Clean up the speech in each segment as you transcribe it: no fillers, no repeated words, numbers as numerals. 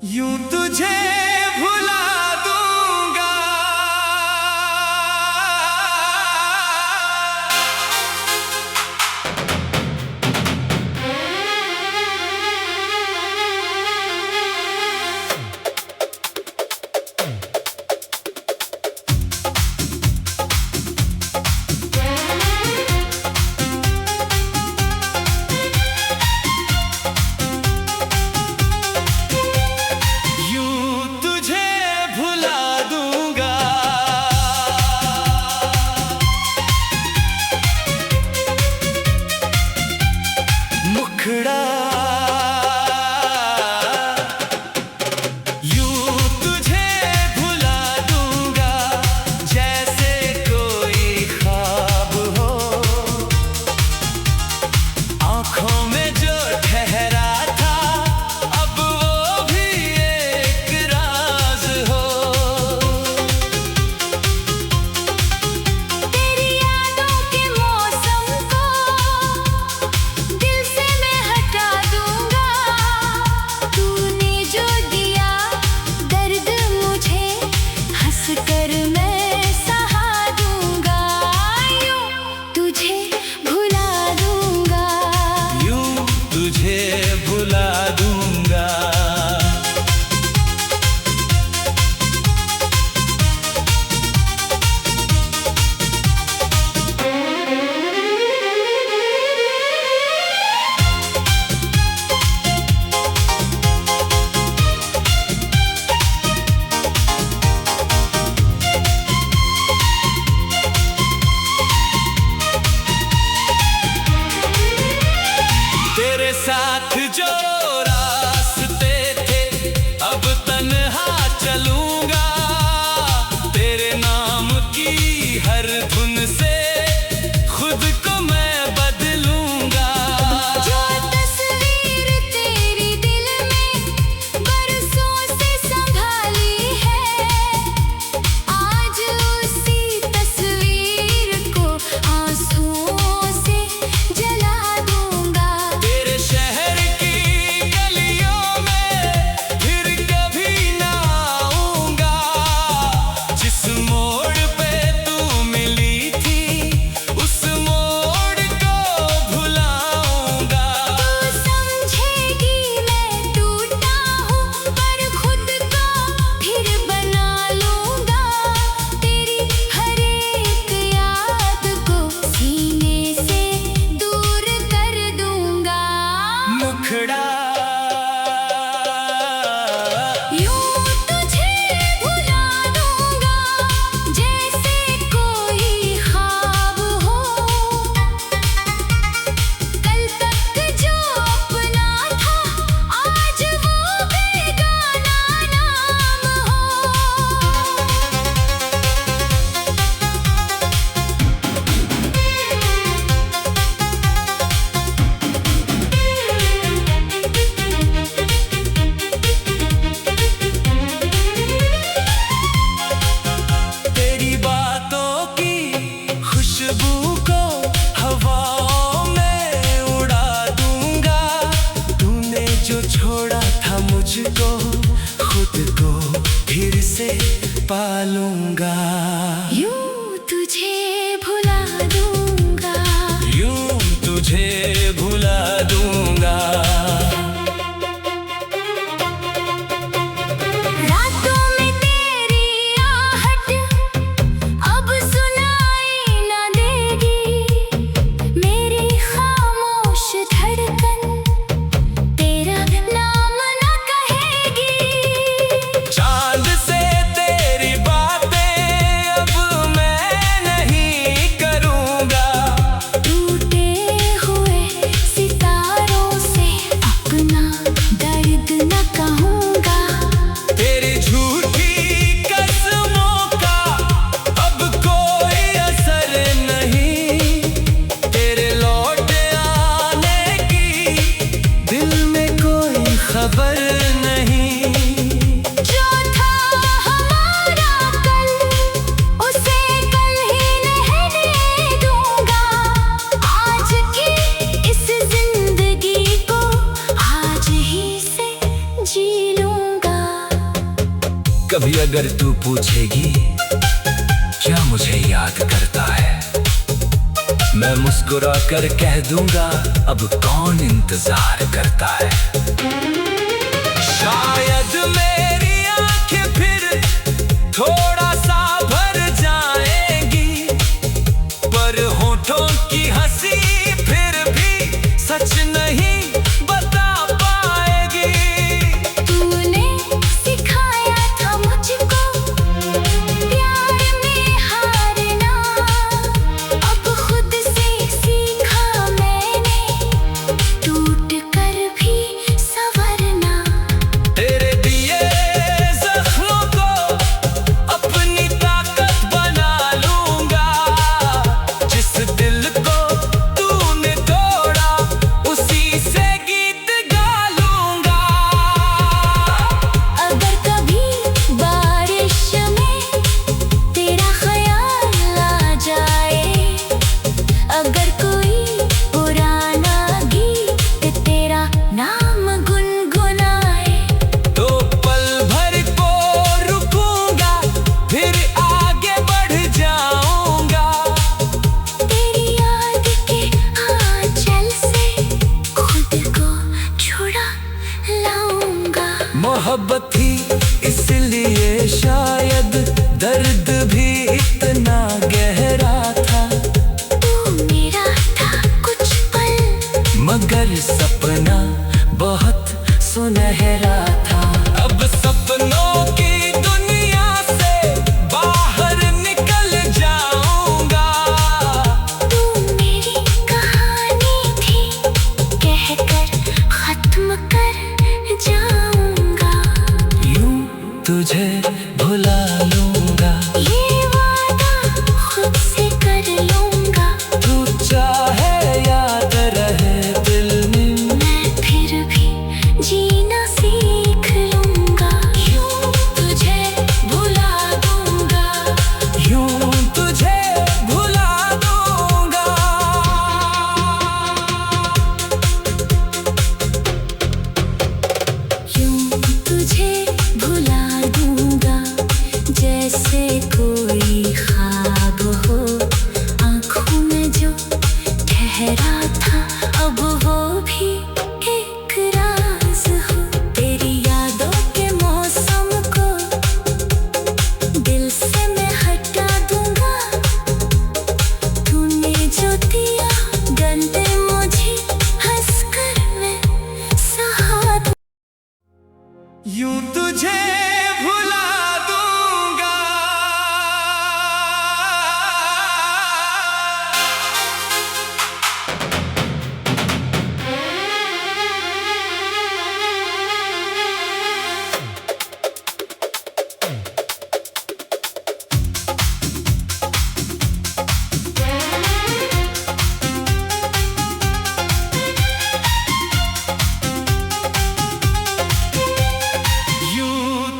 यूं तुझे भुला दूंगा। मुखड़ा यूं तुझे भुला दूंगा, जैसे कोई ख्वाब हो। आंखों में जो ठहरा था, अब वो भी एक राज हो। तेरी यादों के मौसम को दिल से मैं हटा दूंगा। तूने जो दिया दर्द मुझे, हंस कर मैं सहा दूंगा। यूं तुझे भुला दूंगा, यूं तुझे भुला दूंगा। तेरे साथ जो रास्ते थे, अब तन्हा चलूंगा। तेरे नाम की हर धुन से खुद को मैं बदलूंगा। जो तस्वीर तेरी दिल में बरसों से संभाली है, आज उसी तस्वीर को आंसुओं से जला दूंगा। तेरे शहर की गलियों में फिर कभी ना आऊंगा। जिस मोड़ पे तू मिली थी, उस मोड़ को भुलाऊंगा। तू समझेगी मैं टूटा हूँ, पर खुद को फिर बना लूंगा। तेरी हर एक याद को सीने से दूर कर दूंगा। मुखड़ा यूं तुझे भुला दूंगा, जैसे कोई ख्वाब हो। कल तक जो अपना था, आज वो बेगाना नाम हो। तेरी बातों की खुशबू को हवाओं में उड़ा दूंगा। तूने जो छोड़ा था मुझको, खुद को फिर से पालूंगा। यूं तुझे भुला दूंगा, यूं तुझे भुला दूंगा। रातों में तेरी आहट अब सुनाई न देगी। मेरी खामोश धड़कन तेरा नाम न कहेगी। चांद से तेरी बातें अब मैं नहीं करूंगा। टूटे हुए सितारों से अपना दर्द न कहूँगा। तेरी झूठी कसमों का अब कोई असर नहीं। तेरे लौट आने की दिल में कोई खबर नहीं। जो था हमारा कल, उसे कल ही रहने दूंगा। आज की इस जिंदगी को आज ही से जी लूंगा। कभी अगर तू पूछेगी क्या मुझे याद करता है, मैं मुस्कुरा कर कह दूंगा अब कौन इंतजार करता है। शायद मेरी आंखें फिर थोड़ा सा भर जाएंगी, पर होठों की हंसी फिर भी सच नहीं बता पाएगी। तूने सिखाया था मुझको प्यार में हारना, अब खुद से सीखा मैंने टूट कर भी संवरना। तेरे दिए जख्मों को अपनी ताकत बना लूंगा, जिस दिल को तूने तोड़ा उसी से गीत गा लूंगा। अगर कभी बारिश में तेरा ख्याल आ जाए, अगर कोई पुराना गीत तेरा नाम गुनगुनाए, तो पल भर को रुकूंगा फिर आगे बढ़ जाऊंगा। तेरी याद के आंचल से खुद को छुड़ा लाऊंगा। मोहब्बत थी इसलिए शायद दर्द भी इतना गहरा था, तू मेरा था कुछ पल, मगर सपना बहुत सुनहरा था। अब सपनों की दुनिया से बाहर निकल जाऊंगा। तू मेरी कहानी थी कहकर खत्म कर जाऊंगा। यूं तुझे भुला लूंगा, ये वादा खुद से कर लूंगा। तू चाहे याद रहे दिल में, मैं फिर भी जीना सीख लूंगा। यूं तुझे भुला दूंगा, यूं तुझे भुला दूंगा। यूं तुझे भुला दूंगा, जैसे कोई ख्वाब हो आंखों में जो ठहरा था, अब वो भी एक राज हो। तेरी यादों के मौसम को दिल से मैं हटा दूंगा। तूने जो दिया गंदे मुझे हंसकर मैं सहा दूंगा। यूं तुझे भुला दूंगा। यूं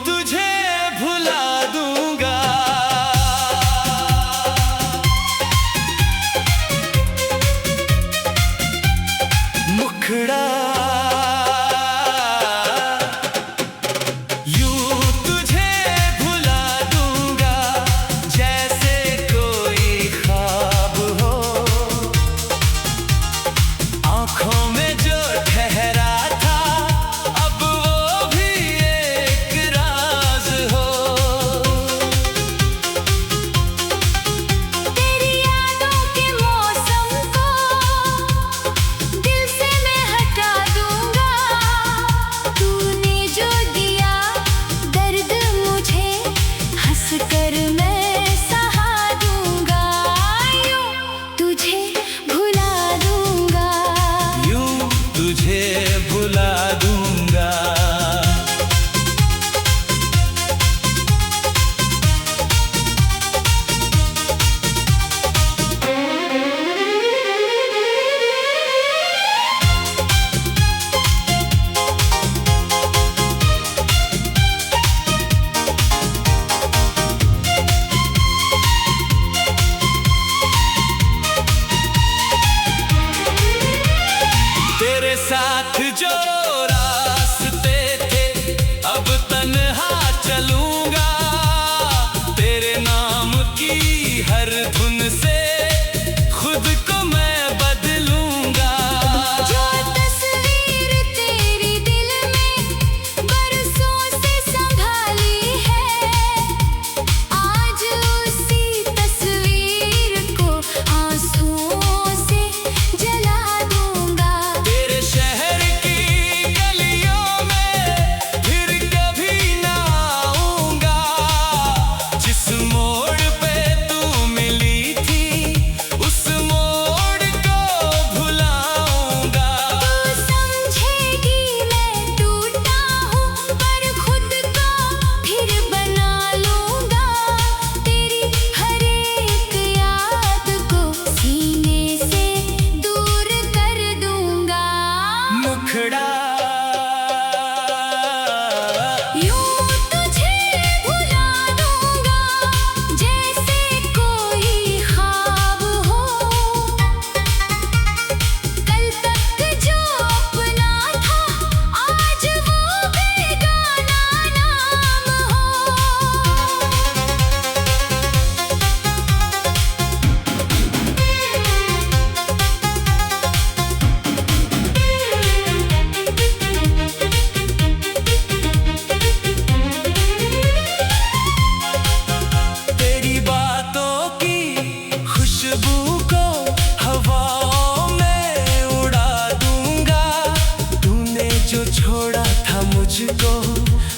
मुझको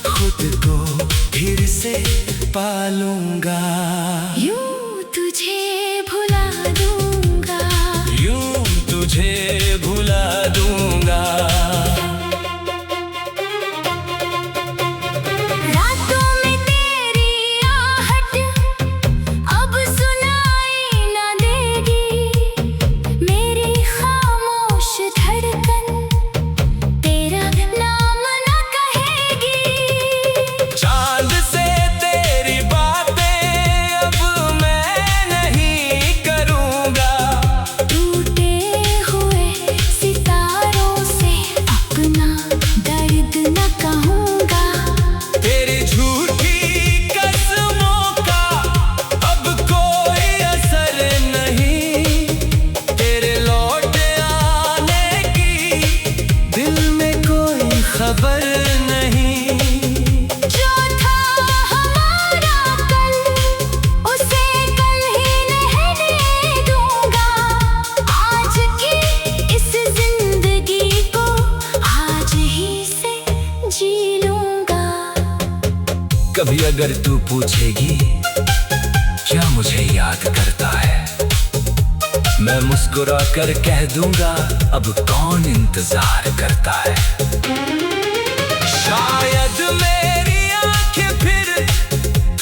खुद को फिर से पालूंगा। यूं तुझे भुला दूंगा, यूं तुझे भुला दूंगा। रातों में तेरी आहट अब सुनाई न देगी, मेरी खामोश धड़कन तेरा नाम न कहेगी। चांद से तेरी बातें अब मैं नहीं करूंगा, टूटे हुए सितारों से अपना दर्द न कहूँगा। तेरी झूठी कसमों का अब कोई असर नहीं, तेरे लौट आने की दिल में कोई खबर नहीं। जो था हमारा कल, उसे कल ही रहने दूंगा। आज की इस जिंदगी को आज ही से जी लूंगा। कभी अगर तू पूछेगी क्या मुझे याद करता है, मैं मुस्कुरा कर कह दूंगा अब कौन इंतजार करता है। शायद मेरी आंखें फिर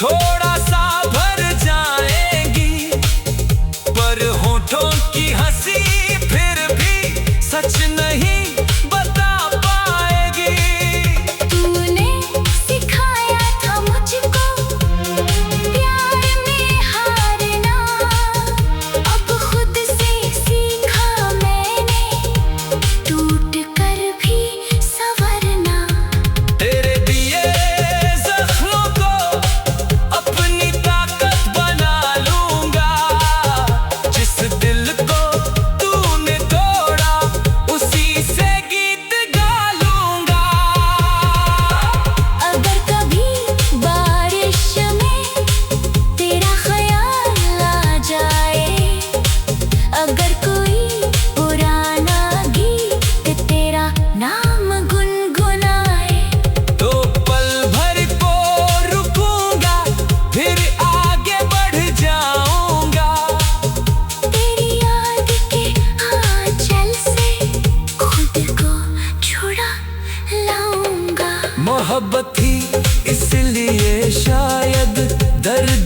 थोड़ा सा भर जाएंगी, पर होठों की हंसी फिर भी सच नहीं बता पाएगी। तूने सिखाया था मुझको प्यार में हारना, अब खुद से सीखा मैंने टूट कर भी संवरना। तेरे दिए जख्मों को अपनी ताकत बना लूंगा, जिस दिल को तूने तोड़ा उसी से गीत गा लूंगा। अगर कभी बारिश में तेरा ख्याल आ जाए, अगर कोई पुराना गीत तेरा नाम गुनगुनाए, तो पल भर को रुकूंगा फिर आगे बढ़ जाऊंगा। तेरी याद के आंचल से खुद को छुड़ा लाऊंगा। मोहब्बत ही इसलिए शायद दर्द